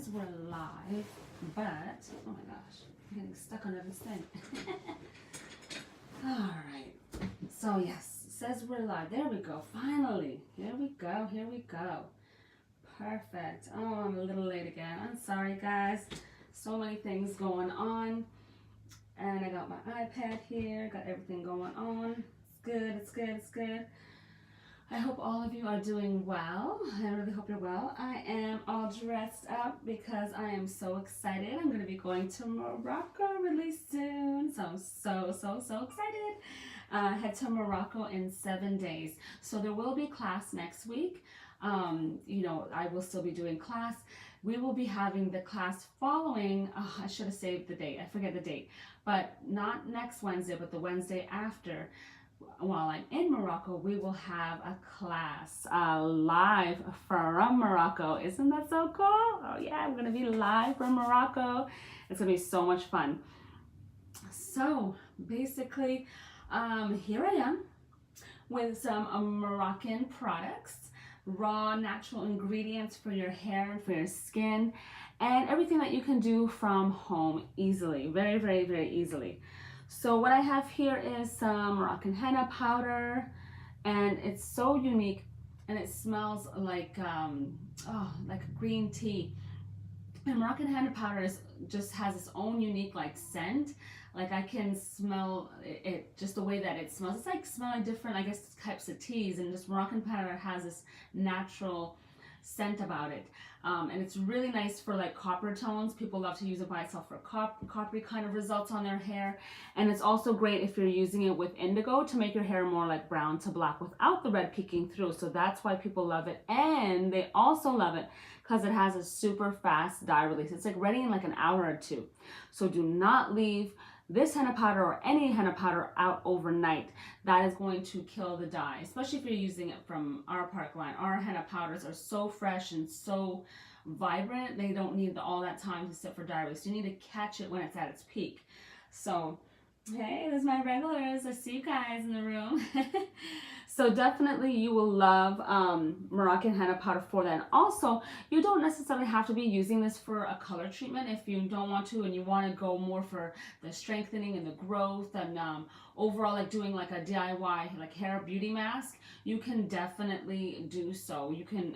says we're live, but, oh my gosh, I'm getting stuck on everything. All right, so yes, it says we're live. There we go, finally. Here we go, here we go. Perfect. Oh, I'm a little late again. I'm sorry, guys. So many things going on. And I got my iPad here, got everything going on. It's good, it's good, it's good. I hope all of you are doing well. I really hope you're well. I am all dressed up because I am so excited. I'm going to be going to Morocco really soon. So I'm so excited. Head to Morocco in 7 days. So there will be class next week. You know, I will still be doing class. We will be having the class following, I should have saved the date. I forget the date. But not next Wednesday, but the Wednesday after. While I'm in Morocco, we will have a class live from Morocco. Isn't that so cool? Oh yeah, I'm gonna be live from Morocco. It's gonna be so much fun. So basically, here I am with some Moroccan products, raw natural ingredients for your hair and for your skin, and everything that you can do from home easily, very easily. So what I have here is some Moroccan henna powder, and it's so unique, and it smells like green tea. And Moroccan henna powder just has its own unique scent. Like I can smell it just the way that it smells. It's like smelling different, I guess, types of teas, and just Moroccan powder has this natural scent about it. And it's really nice for copper tones. People love to use it by itself for coppery kind of results on their hair. And it's also great if you're using it with indigo to make your hair more like brown to black without the red peeking through. So that's why people love it. And they also love it because it has a super fast dye release. It's ready in an hour or two. So do not leave this henna powder or any henna powder out overnight. That is going to kill the dye, especially if you're using it from our park line. Our henna powders are so fresh and so vibrant, they don't need all that time to sit for dye release. You need to catch it when it's at its peak. So, hey, there's my regulars. I see you guys in the room. So definitely you will love Moroccan henna powder for that. And also, you don't necessarily have to be using this for a color treatment if you don't want to and you want to go more for the strengthening and the growth and overall doing a DIY hair beauty mask. You can definitely do so. You can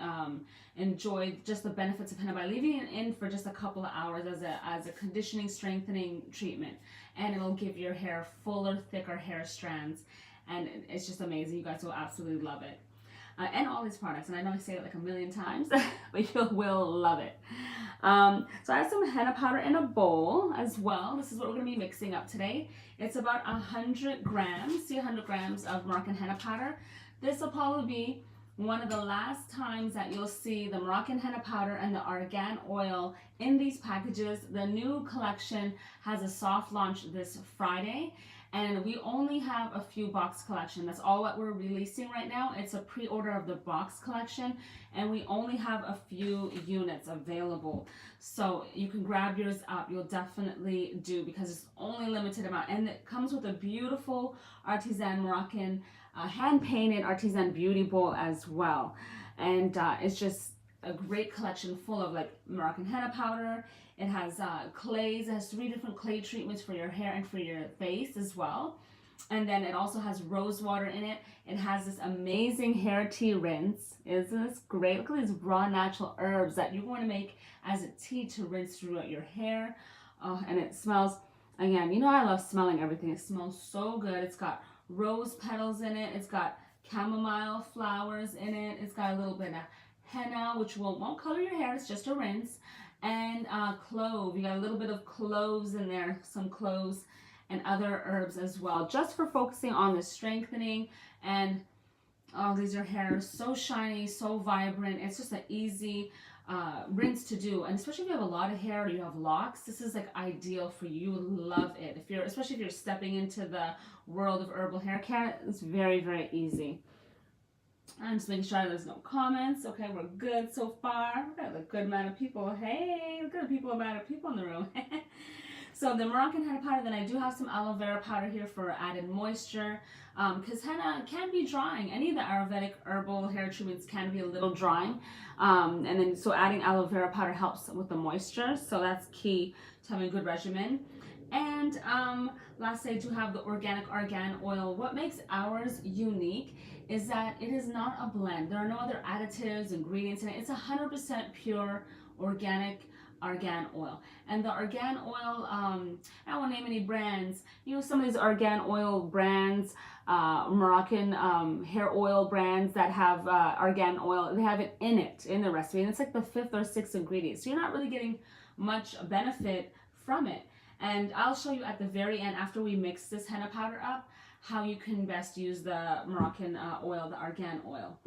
enjoy just the benefits of henna by leaving it in for just a couple of hours as a conditioning, strengthening treatment. And it'll give your hair fuller, thicker hair strands. And it's just amazing. You guys will absolutely love it. And all these products. And I know I say it a million times, but you will love it. So I have some henna powder in a bowl as well. This is what we're going to be mixing up today. It's about 100 grams. See, 100 grams of Moroccan henna powder. This will probably be one of the last times that you'll see the Moroccan henna powder and the argan oil in these packages. The new collection has a soft launch this Friday. And we only have a few box collection. That's all what we're releasing right now. It's a pre-order of the box collection, and we only have a few units available. So you can grab yours up. You'll definitely do because it's only a limited amount. And it comes with a beautiful artisan Moroccan, hand-painted artisan beauty bowl as well. And it's just a great collection full of Moroccan henna powder. It has clays. It has 3 different clay treatments for your hair and for your face as well. And then it also has rose water in it. It has this amazing hair tea rinse. Isn't this great? Look at these raw natural herbs that you're going to make as a tea to rinse throughout your hair. And it smells, again, you know I love smelling everything. It smells so good. It's got rose petals in it. It's got chamomile flowers in it. It's got a little bit of henna, which won't color your hair. It's just a rinse. And clove. You got a little bit of cloves in there, some cloves and other herbs as well, just for focusing on the strengthening. And oh, these are hair so shiny, so vibrant. It's just an easy rinse to do, and especially if you have a lot of hair or you have locks, this is ideal for you. You would love it especially if you're stepping into the world of herbal hair care. It's very easy. I'm just making sure there's no comments. Okay, we're good so far. We've got a good amount of people. Hey, we've got amount of people in the room. So the Moroccan henna powder, then I do have some aloe vera powder here for added moisture, because henna can be drying. Any of the Ayurvedic herbal hair treatments can be a little drying, and then so adding aloe vera powder helps with the moisture, so that's key to having a good regimen. And lastly, I do have the organic argan oil. What makes ours unique is that it is not a blend. There are no other additives, ingredients in it. It's 100% pure organic argan oil. And the argan oil, I don't want to name any brands. You know, some of these argan oil brands, Moroccan hair oil brands that have argan oil, they have it in the recipe. And it's like the 5th or 6th ingredient. So you're not really getting much benefit from it. And I'll show you at the very end, after we mix this henna powder up, how you can best use the Moroccan oil, the argan oil.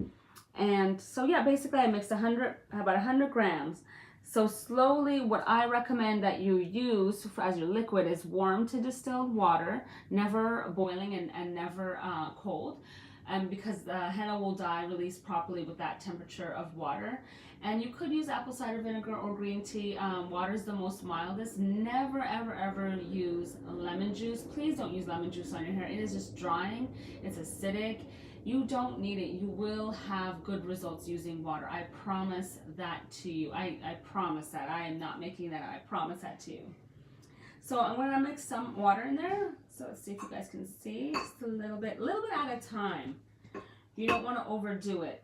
And so yeah, basically I mixed about 100 grams. So slowly, what I recommend that you use as your liquid is warm to distilled water, never boiling and never cold. And because the henna will dye, release properly with that temperature of water. And you could use apple cider vinegar or green tea. Water is the most mildest. Never, ever, ever use lemon juice. Please don't use lemon juice on your hair. It is just drying. It's acidic. You don't need it. You will have good results using water. I promise that to you. I promise that. I am not making that up. I promise that to you. So I'm going to mix some water in there. So let's see if you guys can see. Just a little bit at a time. You don't want to overdo it.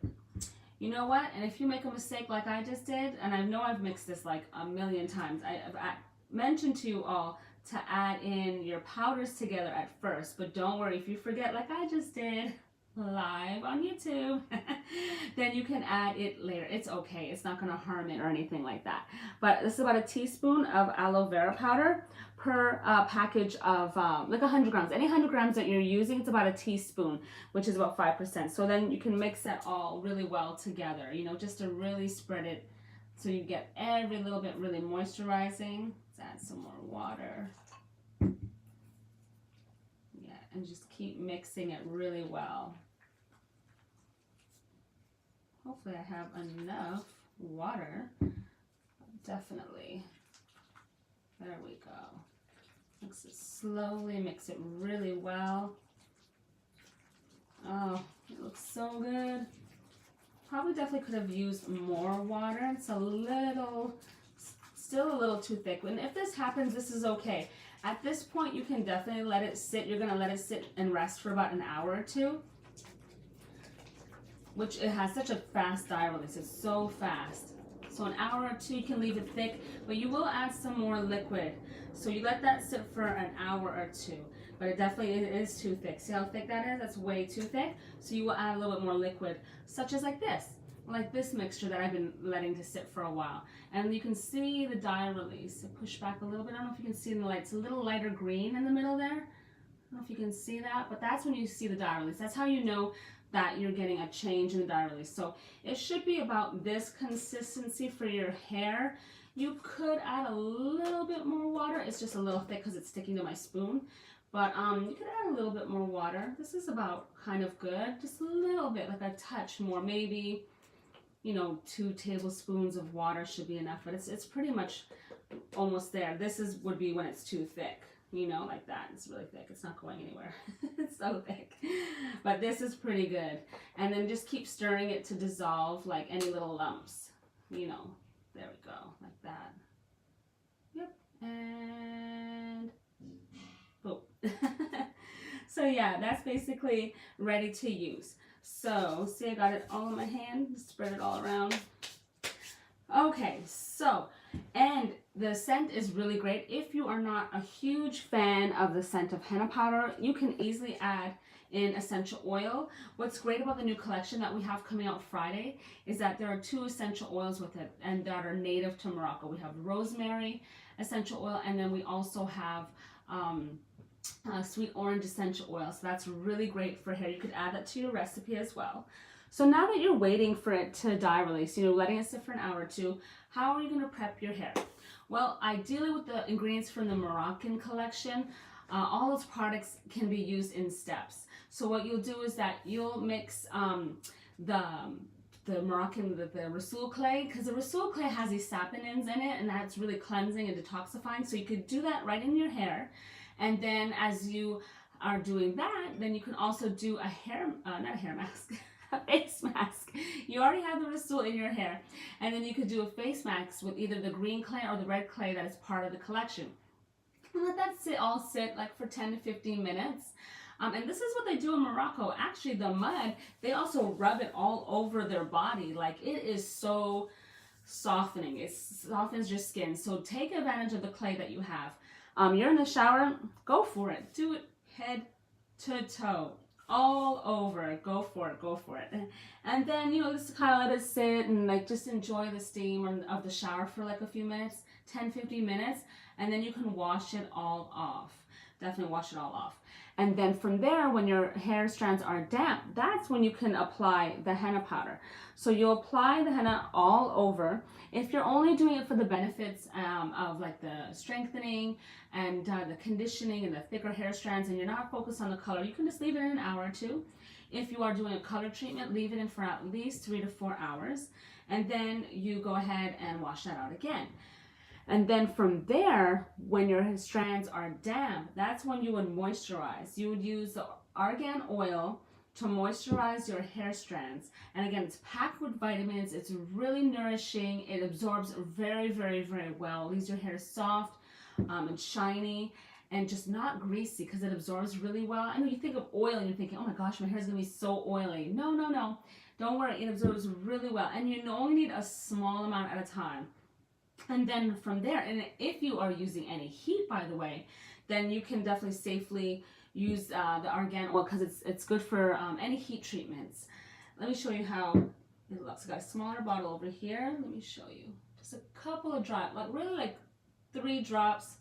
You know what? And if you make a mistake like I just did, and I know I've mixed this like a million times, I've mentioned to you all to add in your powders together at first. But don't worry, if you forget like I just did live on YouTube, then you can add it later. It's okay. It's not going to harm it or anything like that. But this is about a teaspoon of aloe vera powder per package of like 100 grams. Any 100 grams that you're using, it's about a teaspoon, which is about 5%. So then you can mix that all really well together, you know, just to really spread it so you get every little bit really moisturizing. Let's add some more water. Yeah, and just keep mixing it really well. Hopefully I have enough water. Definitely. There we go. Mix it slowly, mix it really well. Oh, it looks so good. Probably definitely could have used more water. It's still a little too thick. And if this happens, this is okay. At this point, you can definitely let it sit. You're going to let it sit and rest for about an hour or two, which it has such a fast dye release. It's so fast. So an hour or two, you can leave it thick, but you will add some more liquid. So you let that sit for an hour or two, but it definitely is too thick. See how thick that is? That's way too thick. So you will add a little bit more liquid, such as like this mixture that I've been letting to sit for a while. And you can see the dye release. Push back a little bit. I don't know if you can see in the light. It's a little lighter green in the middle there. I don't know if you can see that, but that's when you see the dye release. That's how you know that you're getting a change in the dye release. So it should be about this consistency for your hair. You could add a little bit more water. It's just a little thick because it's sticking to my spoon. But you could add a little bit more water. This is about kind of good. Just a little bit, like a touch more. Maybe, you know, 2 tablespoons of water should be enough. But it's pretty much almost there. This would be when it's too thick. You know, like that. It's really thick. It's not going anywhere. It's so thick. But this is pretty good. And then just keep stirring it to dissolve like any little lumps. You know, there we go. Like that. Yep. And boom. So yeah, that's basically ready to use. So see, I got it all in my hand. Spread it all around. Okay, so, and the scent is really great. If you are not a huge fan of the scent of henna powder, you can easily add in essential oil. What's great about the new collection that we have coming out Friday is that there are 2 essential oils with it and that are native to Morocco. We have rosemary essential oil, and then we also have sweet orange essential oil. So that's really great for hair. You could add that to your recipe as well. So now that you're waiting for it to dye release, you know, letting it sit for an hour or two, how are you going to prep your hair? Well, ideally with the ingredients from the Moroccan collection, all those products can be used in steps. So what you'll do is that you'll mix the the Moroccan, the Rasul clay, because the Rasul clay has these saponins in it, and that's really cleansing and detoxifying. So you could do that right in your hair. And then as you are doing that, then you can also do a hair, not a hair mask, a face mask. You already have the Rasul in your hair. And then you could do a face mask with either the green clay or the red clay that is part of the collection. And let that sit like for 10 to 15 minutes. And this is what they do in Morocco. Actually, the mud, they also rub it all over their body. Like, it is so softening. It softens your skin. So take advantage of the clay that you have. You're in the shower, go for it. Do it head to toe, all over. Go for it, go for it. And then, you know, just kind of let it sit and like just enjoy the steam of the shower for like a few minutes, 10, 15 minutes, and then you can wash it all off. Definitely wash it all off. And then from there, when your hair strands are damp, that's when you can apply the henna powder. So you'll apply the henna all over. If you're only doing it for the benefits of like the strengthening and the conditioning and the thicker hair strands, and you're not focused on the color, you can just leave it in an hour or two. If you are doing a color treatment, leave it in for at least 3 to 4 hours. And then you go ahead and wash that out again. And then from there, when your strands are damp, that's when you would moisturize. You would use the argan oil to moisturize your hair strands. And again, it's packed with vitamins. It's really nourishing. It absorbs very, very, very well. Leaves your hair soft and shiny and just not greasy because it absorbs really well. I know you think of oil and you're thinking, oh my gosh, my hair is going to be so oily. No, no, no. Don't worry. It absorbs really well. And you only need a small amount at a time. And then from there, and if you are using any heat, by the way, then you can definitely safely use the argan oil because it's good for any heat treatments. Let me show you how it looks. I got a smaller bottle over here. Let me show you. Just a couple of drops, like really like 3 drops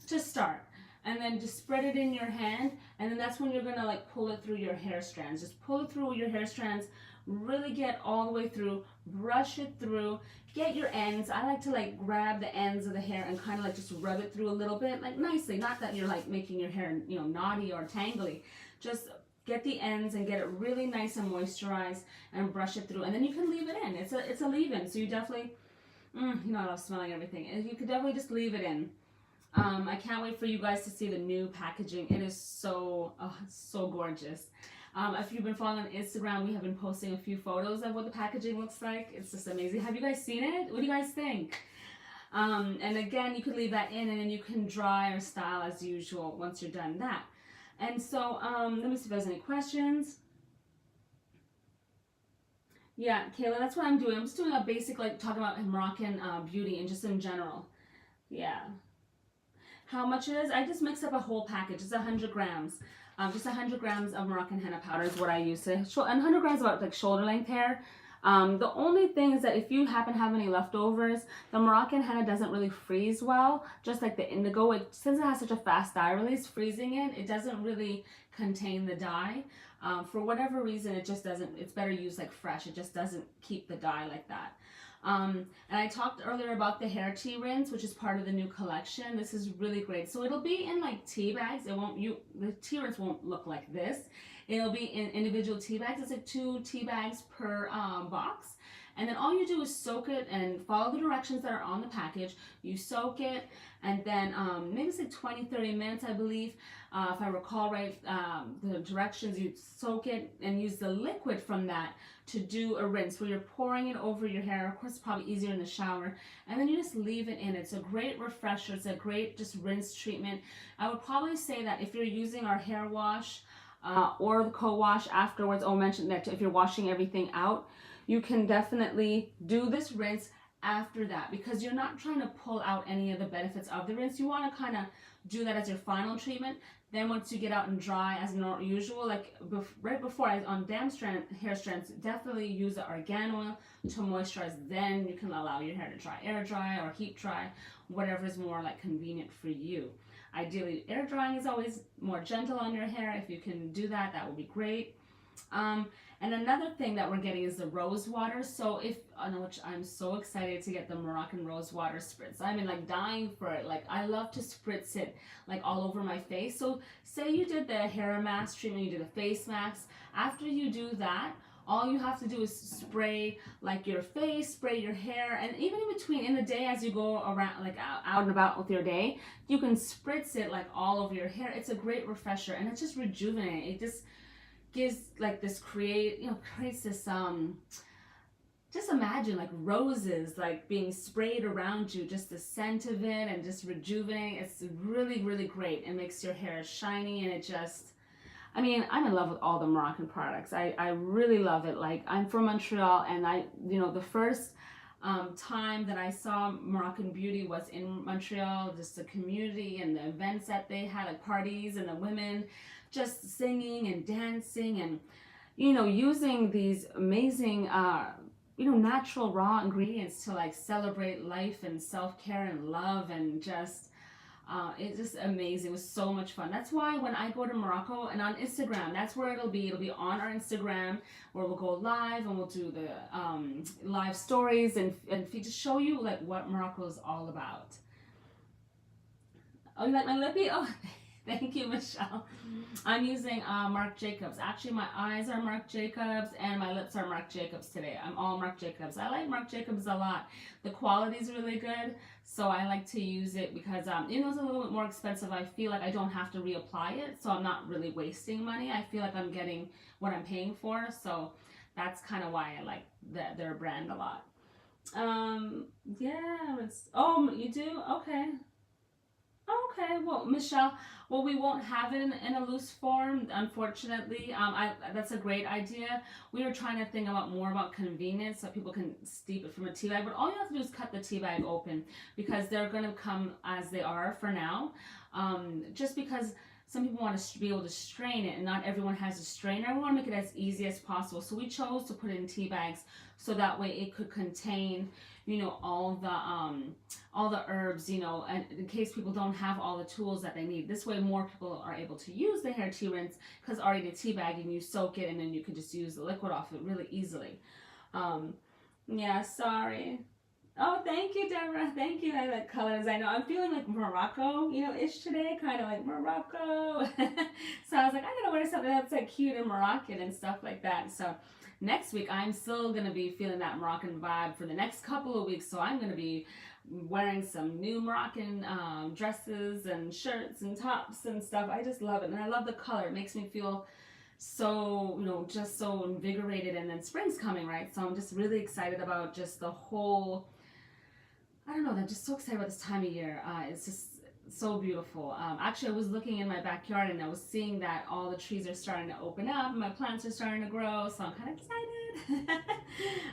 to start. And then just spread it in your hand, and then that's when you're gonna like pull it through your hair strands. Just pull it through your hair strands, really get all the way through, brush it through, get your ends. I like to like grab the ends of the hair and kind of like just rub it through a little bit, like nicely. Not that you're like making your hair, you know, knotty or tangly. Just get the ends and get it really nice and moisturized and brush it through. And then you can leave it in. It's a leave-in, so you definitely, you know, I love smelling everything. And you could definitely just leave it in. I can't wait for you guys to see the new packaging. It is so, so gorgeous. If you've been following on Instagram, we have been posting a few photos of what the packaging looks like. It's just amazing. Have you guys seen it? What do you guys think? And again, you could leave that in and then you can dry or style as usual once you're done that. And so, let me see if there's any questions. Yeah, Kayla, that's what I'm doing. I'm just doing a basic, like, talking about Moroccan beauty and just in general. Yeah. How much it is? I just mixed up a whole package. It's 100 grams. Just 100 grams of Moroccan henna powder is what I use. And 100 grams about like shoulder length hair. The only thing is that if you happen to have any leftovers, the Moroccan henna doesn't really freeze well. Just like the indigo, since it has such a fast dye release, freezing it doesn't really contain the dye. For whatever reason, it just doesn't, it's better used like fresh. It just doesn't keep the dye like that. And I talked earlier about the hair tea rinse, which is part of the new collection. This is really great. So it'll be in like tea bags. The tea rinse won't look like this. It'll be in individual tea bags. It's like 2 tea bags per box. And then all you do is soak it and follow the directions that are on the package. You soak it and then maybe it's like 20, 30 minutes, I believe. If I recall right, the directions, you soak it and use the liquid from that to do a rinse where you're pouring it over your hair. Of course, it's probably easier in the shower. And then you just leave it in. It's a great refresher. It's a great just rinse treatment. I would probably say that if you're using our hair wash or the co-wash afterwards, I'll mention that if you're washing everything out, you can definitely do this rinse after that because you're not trying to pull out any of the benefits of the rinse. You want to kind of do that as your final treatment. Then once you get out and dry as usual, like right before on damp hair strands, definitely use the argan oil to moisturize. Then you can allow your hair to dry, air dry or heat dry, whatever is more like convenient for you. Ideally, air drying is always more gentle on your hair. If you can do that, that would be great. And another thing that we're getting is the rose water. So which I'm so excited to get the Moroccan rose water spritz. I mean, like dying for it. Like I love to spritz it like all over my face. So say you did the hair mask treatment, you did a face mask. After you do that, All you have to do is spray like your face, spray your hair, and even in between, in the day as you go around, like out and about with your day, you can spritz it like all over your hair. It's a great refresher, and it's just rejuvenating. It just gives like this creates this just imagine like roses like being sprayed around you, just the scent of it and just rejuvenating. It's really, really great. It makes your hair shiny, and it just, I mean, I'm in love with all the Moroccan products. I really love it. Like, I'm from Montreal, and the first time that I saw Moroccan beauty was in Montreal, just the community and the events that they had, like parties, and the women just singing and dancing and, using these amazing, natural raw ingredients to like celebrate life and self-care and love, and just, it's just amazing. It was so much fun. That's why when I go to Morocco, and on Instagram, that's where it'll be. It'll be on our Instagram, where we'll go live and we'll do the live stories and just show you like what Morocco is all about. Oh, you like my lippy? Oh, thank you, Michelle. I'm using Marc Jacobs. Actually, my eyes are Marc Jacobs and my lips are Marc Jacobs today. I'm all Marc Jacobs. I like Marc Jacobs a lot. The quality is really good, so I like to use it because even though it's a little bit more expensive, I feel like I don't have to reapply it, so I'm not really wasting money. I feel like I'm getting what I'm paying for, so that's kind of why I like their brand a lot. Yeah, oh, you do? Okay. Okay, well, Michelle, we won't have it in a loose form, unfortunately. That's a great idea. We were trying to think more about convenience, so people can steep it from a tea bag, but all you have to do is cut the tea bag open, because they're going to come as they are for now. Just because some people want to be able to strain it, and not everyone has a strainer. We want to make it as easy as possible, so we chose to put it in tea bags, so that way it could contain, all the herbs, and in case people don't have all the tools that they need. This way more people are able to use the hair tea rinse, because already the tea bag, and you soak it, and then you can just use the liquid off it really easily. Yeah, sorry. Oh, thank you, Deborah. Thank you. I like colors. I know I'm feeling like Morocco, ish today, kind of like Morocco. So I was like, I gotta wear something that's like cute and Moroccan and stuff like that. So next week, I'm still gonna be feeling that Moroccan vibe for the next couple of weeks. So I'm gonna be wearing some new Moroccan dresses and shirts and tops and stuff. I just love it, and I love the color. It makes me feel so, just so invigorated. And then spring's coming, right? So I'm just really excited about just the whole, I don't know, I'm just so excited about this time of year. It's just so beautiful. Actually, I was looking in my backyard, and I was seeing that all the trees are starting to open up, and my plants are starting to grow, so I'm kind of excited.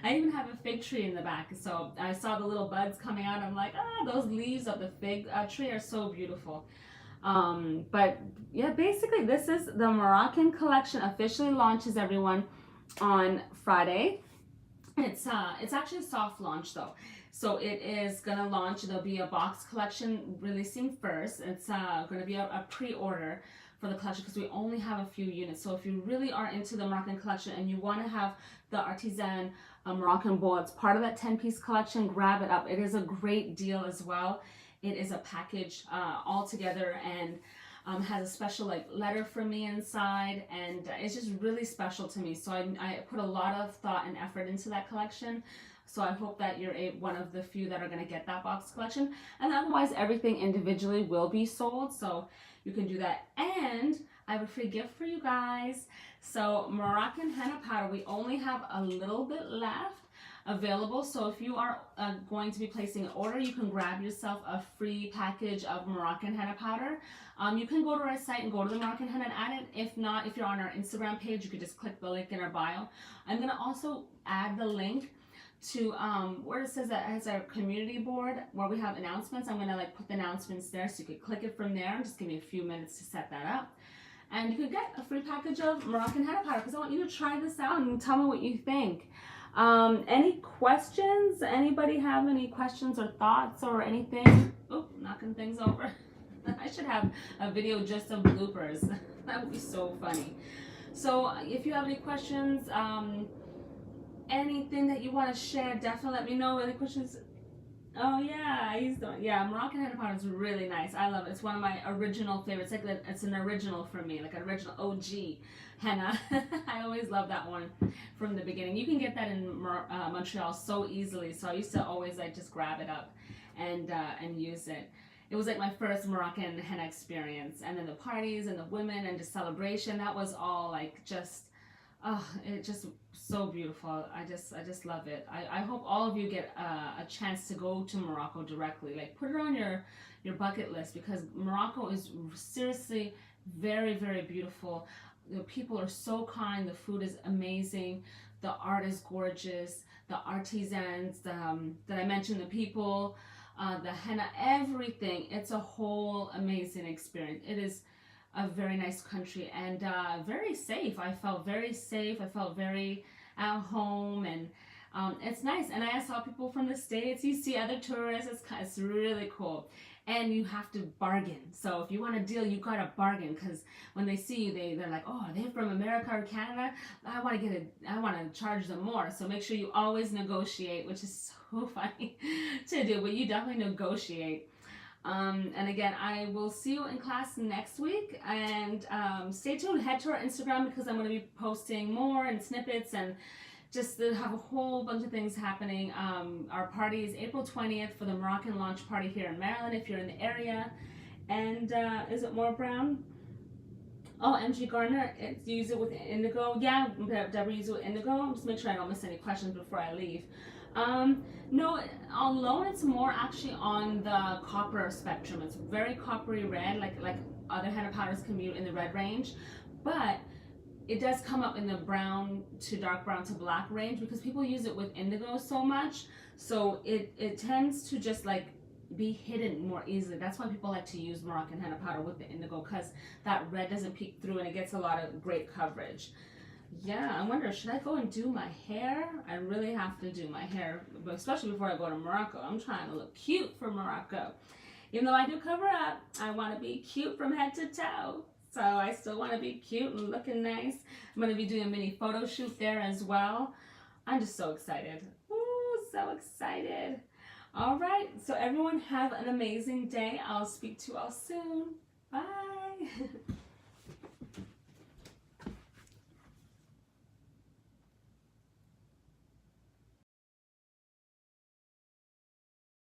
I even have a fig tree in the back, so I saw the little buds coming out. I'm like, those leaves of the fig tree are so beautiful. But yeah, basically this is the Moroccan collection. Officially launches, everyone, on Friday. It's actually a soft launch though. So it is gonna launch. There'll be a box collection releasing first. It's gonna be a pre-order for the collection, because we only have a few units. So if you really are into the Moroccan collection and you want to have the artisan Moroccan bowl, it's part of that 10-piece collection, grab it up. It is a great deal as well. It is a package all together, and has a special like letter from me inside, and it's just really special to me. So I put a lot of thought and effort into that collection. So I hope that you're one of the few that are going to get that box collection. And otherwise, everything individually will be sold, so you can do that. And I have a free gift for you guys. So Moroccan henna powder, we only have a little bit left available. So if you are going to be placing an order, you can grab yourself a free package of Moroccan henna powder. You can go to our site and go to the Moroccan henna and add it. If not, if you're on our Instagram page, you could just click the link in our bio. I'm going to also add the link to where it says that it has our community board where we have announcements. I'm going to like put the announcements there, so you could click it from there. Just give me a few minutes to set that up. And you could get a free package of Moroccan henna powder, because I want you to try this out and tell me what you think. Any questions? Anybody have any questions or thoughts or anything? Oh, knocking things over. I should have a video just of bloopers. That would be so funny. So if you have any questions, anything that you want to share, definitely let me know. Any questions? Oh yeah, I used to. Yeah, Moroccan henna powder is really nice. I love it. It's one of my original favorites. It's an original for me, like an original OG henna. I always love that one from the beginning. You can get that in Montreal so easily. So I used to always like just grab it up and use it. It was like my first Moroccan henna experience, and then the parties and the women and the celebration. That was all like just. Oh, it just so beautiful. I just love it. I hope all of you get a chance to go to Morocco directly. Like put it on your bucket list because Morocco is seriously very beautiful. The people are so kind. The food is amazing. The art is gorgeous. The artisans that I mentioned, the people, the henna, everything. It's a whole amazing experience. It is a very nice country and very safe. I felt very safe. I felt very at home, and it's nice. And I saw people from the States. You see other tourists. It's really cool. And you have to bargain. So if you want a deal, you gotta bargain because when they see you, they're like, oh, are they from America or Canada? I want to charge them more. So make sure you always negotiate, which is so funny to do, but you definitely negotiate. And again, I will see you in class next week, and stay tuned. Head to our Instagram because I'm going to be posting more and snippets and just to have a whole bunch of things happening. Our party is April 20th for the Moroccan launch party here in Maryland if you're in the area. And is it more brown? Oh, MG Gardner, use it with indigo. Yeah, Deborah, use it with indigo. Just make sure I don't miss any questions before I leave. No, on loan it's more actually on the copper spectrum. It's very coppery red, like other henna powders can be in the red range, but it does come up in the brown to dark brown to black range because people use it with indigo so much, so it tends to just like be hidden more easily. That's why people like to use Moroccan henna powder with the indigo because that red doesn't peek through and it gets a lot of great coverage. Yeah, I wonder, should I go and do my hair? I really have to do my hair, but especially before I go to Morocco. I'm trying to look cute for Morocco. Even though I do cover up, I want to be cute from head to toe. So I still want to be cute and looking nice. I'm going to be doing a mini photo shoot there as well. I'm just so excited. Ooh, so excited. All right, so everyone have an amazing day. I'll speak to you all soon. Bye.